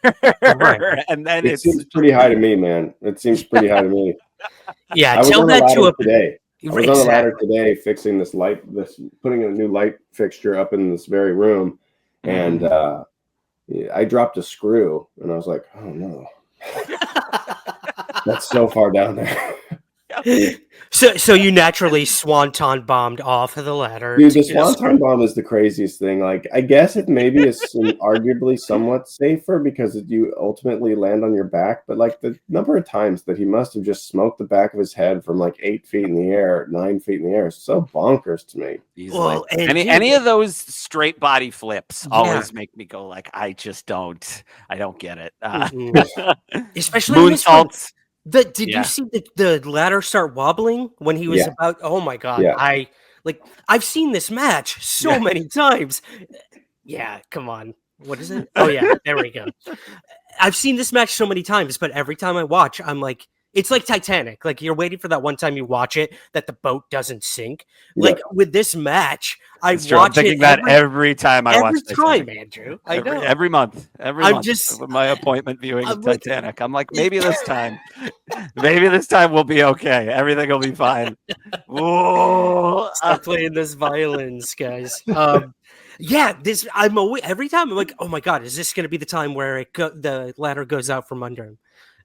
And then it seems pretty high to me, man. It seems pretty high to me. Yeah, I was tell on that to today. I was on the ladder today fixing this light, putting a new light fixture up in this very room, and I dropped a screw, and I was like, oh no. That's so far down there. So you naturally swanton bombed off of the ladder. Dude, the swanton bomb is the craziest thing. Like, I guess it maybe is arguably somewhat safer because you ultimately land on your back. But like the number of times that he must have just smoked the back of his head from like 8 feet in the air, 9 feet in the air is so bonkers to me. Well, any of those straight body flips always make me go like, I don't get it. Especially moonsaults. Did you see the ladder start wobbling when he was about? Oh my god! Yeah. I've seen this match so many times. Yeah, come on. What is it? Oh yeah, there we go. I've seen this match so many times, but every time I watch, I'm like, it's like Titanic. Like you're waiting for that one time you watch it that the boat doesn't sink. Like with this match, I watch I'm thinking that every time I watch Every time, Andrew. I know. Every month. I'm just with my appointment viewing of Titanic. I'm like, maybe this time we'll be okay. Everything will be fine. Stop playing those violins, guys. I'm always, every time I'm like, oh my god, is this going to be the time where the ladder goes out from under him?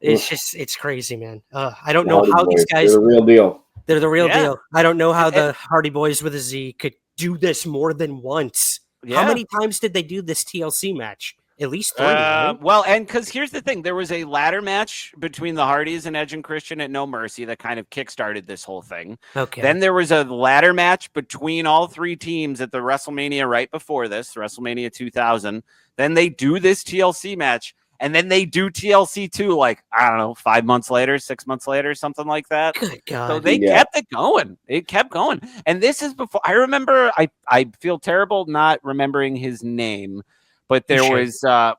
It's crazy, man. I don't know how these guys. They're the real deal. They're the real deal. I don't know how the Hardy Boys with a Z could do this more than once. Yeah. How many times did they do this TLC match? At least 3. Right? Well, and because here's the thing, there was a ladder match between the Hardys and Edge and Christian at No Mercy that kind of kickstarted this whole thing. Okay. Then there was a ladder match between all 3 teams at the WrestleMania right before this, WrestleMania 2000. Then they do this TLC match. And then they do TLC 2, like, I don't know, 5 months later, 6 months later, something like that. Good God. So they kept it going. It kept going. And this is before, I remember, I feel terrible not remembering his name, but there was there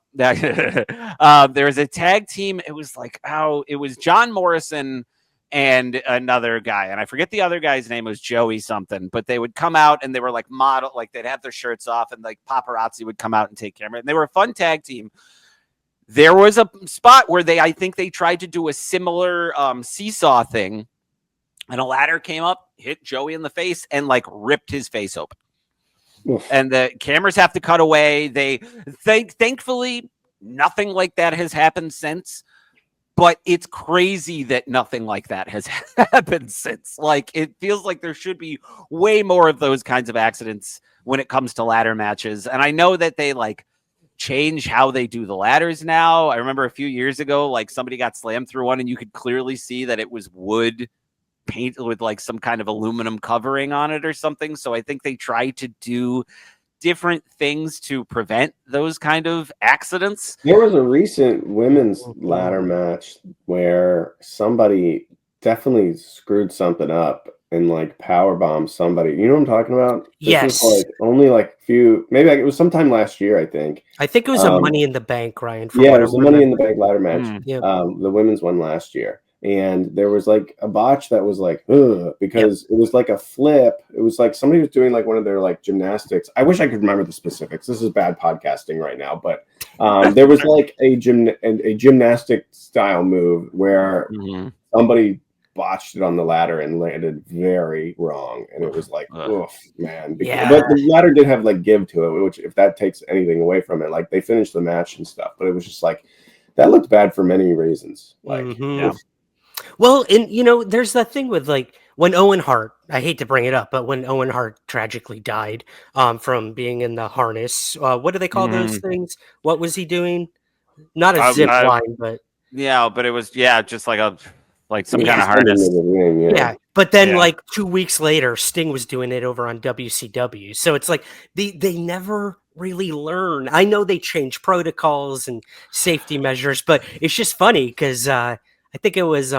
was a tag team. It was like, it was John Morrison and another guy. And I forget the other guy's name. It was Joey something. But they would come out and they were like model, like they'd have their shirts off and like paparazzi would come out and take camera. And they were a fun tag team. There was a spot where I think they tried to do a similar seesaw thing, and a ladder came up, hit Joey in the face, and like ripped his face open. Oof. And the cameras have to cut away. Thankfully, nothing like that has happened since. But it's crazy that nothing like that has happened since. Like, it feels like there should be way more of those kinds of accidents when it comes to ladder matches. And I know that they like change how they do the ladders now. I remember a few years ago, like somebody got slammed through one and you could clearly see that it was wood paint with like some kind of aluminum covering on it or something. So I think they try to do different things to prevent those kind of accidents. There was a recent women's ladder match where somebody definitely screwed something up and like power bombed somebody. You know what I'm talking about? This Yes. was like only like maybe like it was sometime last year, I think. it was a Money in the Bank, Ryan. Yeah, it was a Money in the Bank ladder match. Yep. The women's one last year. And there was like a botch that was like, ugh, because it was like a flip. It was like somebody was doing like one of their like gymnastics. I wish I could remember the specifics. This is bad podcasting right now, but there was like a gymnastic style move where somebody botched it on the ladder and landed very wrong, and it was like, oof, man. But the ladder did have like give to it, which if that takes anything away from it, like they finished the match and stuff, but it was just like that looked bad for many reasons. Like, well, and you know, there's that thing with like when Owen Hart, I hate to bring it up, but when Owen Hart tragically died from being in the harness, what do they call those things? What was he doing? Not a zip line, but but it was just like some kind of harness. But then like 2 weeks later, Sting was doing it over on WCW. So it's like they never really learn. I know they change protocols and safety measures, but it's just funny because I think it was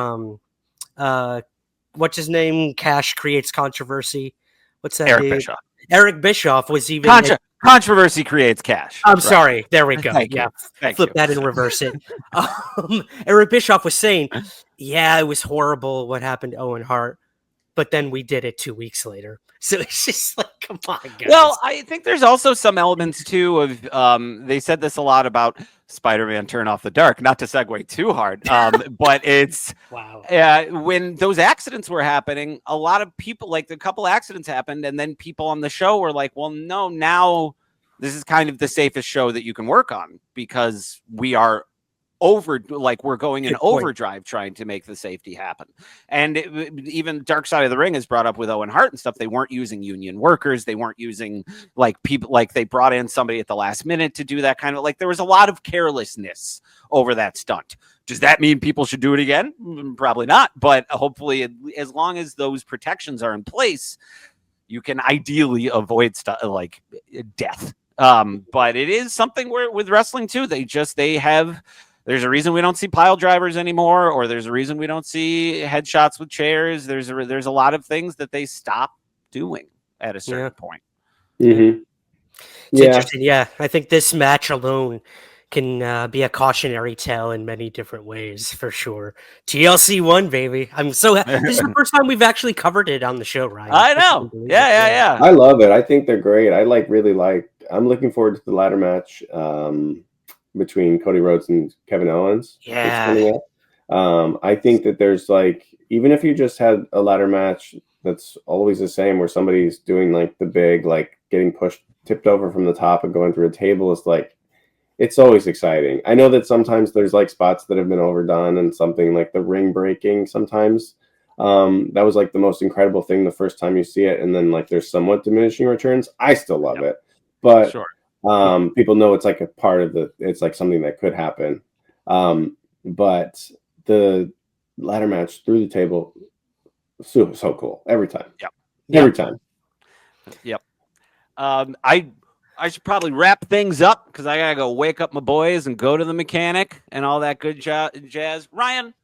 what's his name? Cash creates controversy. What's that? Eric dude? Bischoff. Eric Bischoff was even controversy creates cash. I'm sorry. There we go. Thank Flip that and reverse it. Eric Bischoff was saying, it was horrible what happened to Owen Hart, but then we did it 2 weeks later. So it's just like, come on, guys. Well, I think there's also some elements too of they said this a lot about Spider-Man Turn Off the Dark, not to segue too hard, but it's when those accidents were happening, a lot of people, like a couple accidents happened, and then people on the show were like, well, no, now this is kind of the safest show that you can work on because we are we're going in overdrive trying to make the safety happen. And even Dark Side of the Ring is brought up with Owen Hart and stuff. They weren't using union workers. They weren't using like people, like they brought in somebody at the last minute to do that kind of, like there was a lot of carelessness over that stunt. Does that mean people should do it again? Probably not. But hopefully, as long as those protections are in place, you can ideally avoid stuff like death. But it is something where with wrestling too, there's a reason we don't see pile drivers anymore, or there's a reason we don't see headshots with chairs. There's a lot of things that they stop doing at a certain point. It's interesting. Yeah, I think this match alone can be a cautionary tale in many different ways, for sure. TLC 1, baby. I'm so happy. This is the first time we've actually covered it on the show, Ryan. I know. Yeah. I love it. I think they're great. I'm looking forward to the ladder match. Between Cody Rhodes and Kevin Owens. I think that there's like, even if you just had a ladder match that's always the same where somebody's doing like the big, like getting tipped over from the top and going through a table, is like, it's always exciting. I know that sometimes there's like spots that have been overdone and something like the ring breaking sometimes. That was like the most incredible thing the first time you see it. And then like there's somewhat diminishing returns. I still love it, but people know it's like a part of it's like something that could happen. But the ladder match through the table, so cool every time. Every time. I should probably wrap things up because I gotta go wake up my boys and go to the mechanic and all that good jazz. Ryan,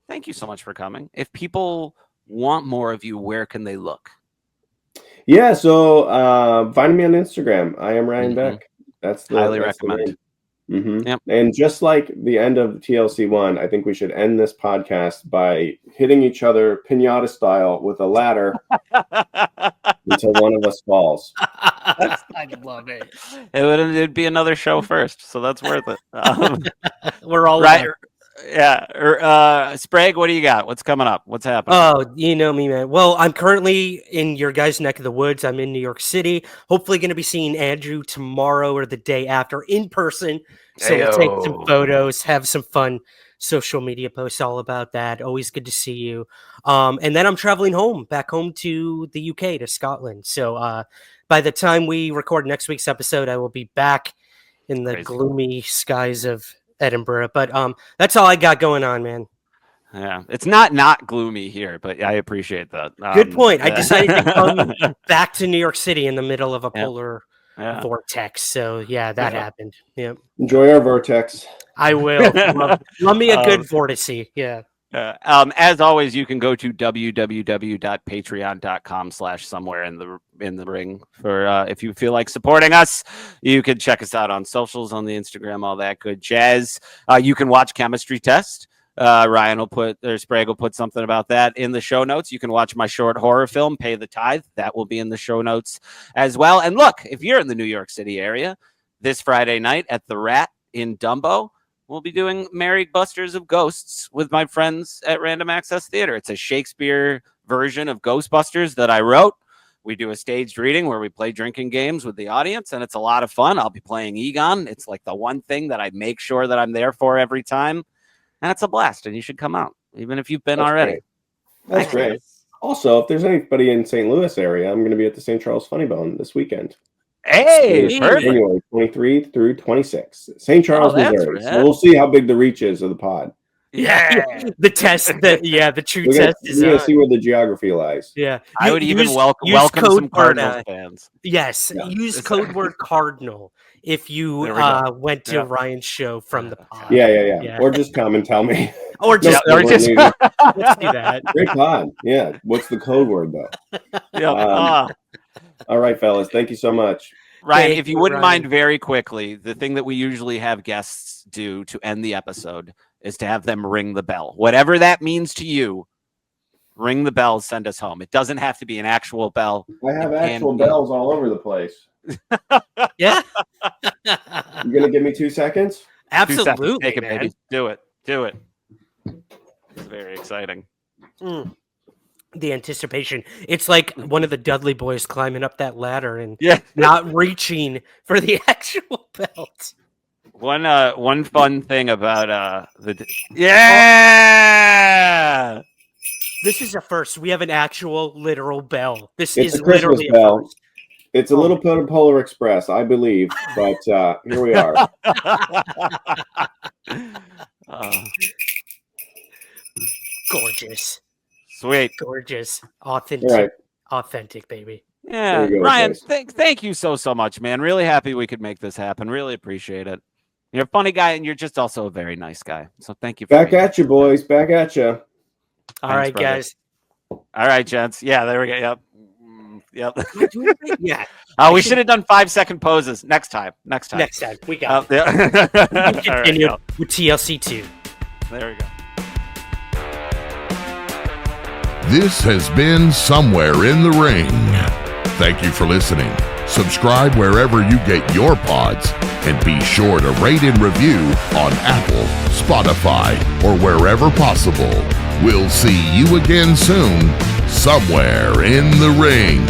thank you so much for coming. If people want more of you, where can they look? Yeah, so find me on Instagram. I am Ryan Beck. That's highly recommend. And just like the end of TLC 1, I think we should end this podcast by hitting each other pinata style with a ladder until one of us falls. I love it. It'd be another show first, so that's worth it. We're all right. Sprague, what do you got? What's coming up? What's happening? Oh, you know me, man. Well, I'm currently in your guys' neck of the woods. I'm in New York City. Hopefully going to be seeing Andrew tomorrow or the day after in person. So we'll take some photos, have some fun social media posts all about that. Always good to see you. And then I'm traveling back home to the UK, to Scotland. So by the time we record next week's episode, I will be back in the gloomy skies of Edinburgh. But that's all I got going on, man. Yeah, it's not gloomy here, but I appreciate that. Good point. I decided to come back to New York City in the middle of a polar vortex. So yeah, that happened. Yep. Enjoy our vortex. I will. Love me a good vortex. Yeah. As always, you can go to www.patreon.com/somewhere in the ring for if you feel like supporting us. You can check us out on socials, on the Instagram, all that good jazz. You can watch Chemistry Test. Ryan will Sprague will put something about that in the show notes. You can watch my short horror film, Pay the Tithe. That will be in the show notes as well. And look, if you're in the New York City area, this Friday night at the Rat in Dumbo, we'll be doing Merry Busters of Ghosts with my friends at Random Access Theater. It's a Shakespeare version of Ghostbusters that I wrote. We do a staged reading where we play drinking games with the audience, and it's a lot of fun. I'll be playing Egon. It's like the one thing that I make sure that I'm there for every time. And it's a blast, and you should come out, even if you've been already. Great. That's great. Also, if there's anybody in St. Louis area, I'm going to be at the St. Charles Funny Bone this weekend. Hey, January 23 through 26, St. Charles, Missouri. So we'll see how big the reach is of the pod. Yeah. The test, the true test is going to see where the geography lies. Yeah. I would even welcome some Cardinals fans. Yes. Yeah. Use code word Cardinal if you went to Ryan's show from the pod. Yeah. Or just come and tell me. Or just let's do that. Great pod. Yeah. What's the code word though? All right, fellas. Thank you so much. Ryan, if you wouldn't mind very quickly, the thing that we usually have guests do to end the episode is to have them ring the bell. Whatever that means to you, ring the bell, send us home. It doesn't have to be an actual bell. I have actual bells all over the place. Yeah. You going to give me 2 seconds? Absolutely. 2 seconds. Take it, baby. Do it. It's very exciting. The anticipation. It's like one of the Dudley Boyz climbing up that ladder and not reaching for the actual belt. One fun thing about this is a first. We have an actual literal bell. This it's is a Christmas literally bell. A first. It's a little Polar Express, I believe, but here we are. Gorgeous. Sweet. Gorgeous. Authentic. Right. Authentic, baby. Yeah. Ryan, thank you so much, man. Really happy we could make this happen. Really appreciate it. You're a funny guy, and you're just also a very nice guy. So thank you. Back at you, boys. Back at you. All right, guys. All right, gents. Yeah, there we go. Yep. Yeah. We should have done 5-second poses next time. We got it. We continue with TLC 2. There we go. This has been Somewhere in the Ring. Thank you for listening. Subscribe wherever you get your pods, and be sure to rate and review on Apple, Spotify, or wherever possible. We'll see you again soon, somewhere in the ring.